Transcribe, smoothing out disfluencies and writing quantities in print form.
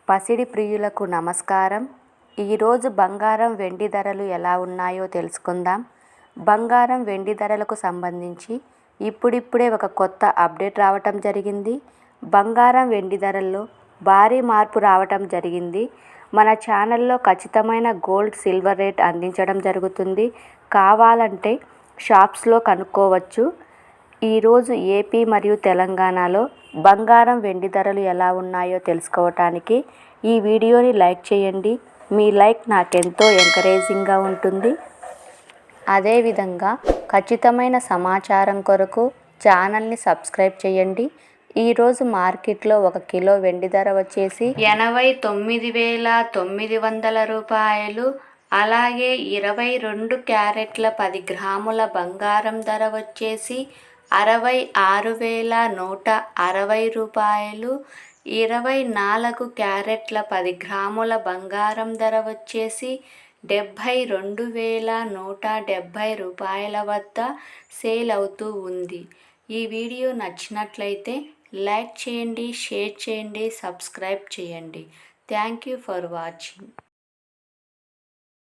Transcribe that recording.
పసిడి ప్రియులకు నమస్కారం. ఈరోజు బంగారం వెండి ధరలు ఎలా ఉన్నాయో తెలుసుకుందాం. బంగారం వెండి ధరలకు సంబంధించి ఇప్పుడిప్పుడే ఒక కొత్త అప్డేట్ రావటం జరిగింది. బంగారం వెండి ధరల్లో భారీ మార్పు రావటం జరిగింది. మన ఛానల్లో ఖచ్చితమైన గోల్డ్ సిల్వర్ రేట్ అందించడం జరుగుతుంది. కావాలంటే షాప్స్లో కనుక్కోవచ్చు. ఈరోజు ఏపీ మరియు తెలంగాణలో బంగారం వెండి ధరలు ఎలా ఉన్నాయో తెలుసుకోవటానికి ఈ వీడియోని లైక్ చేయండి. మీ లైక్ నాకెంతో ఎంకరేజింగ్గా ఉంటుంది. అదేవిధంగా ఖచ్చితమైన సమాచారం కొరకు ఛానల్ని సబ్స్క్రైబ్ చేయండి. ఈరోజు మార్కెట్లో 1 కిలో వెండి ధర వచ్చేసి 89,900 రూపాయలు. అలాగే 22 క్యారెట్ల 10 గ్రాముల బంగారం ధర వచ్చేసి 66,160 రూపాయలు. 24 క్యారెట్ల 10 గ్రాముల బంగారం ధర వచ్చేసి 72,170 రూపాయల వద్ద సేల్ అవుతూ ఉంది. ఈ వీడియో నచ్చినట్లయితే లైక్ చేయండి, షేర్ చేయండి, సబ్స్క్రైబ్ చేయండి. Thank you for watching.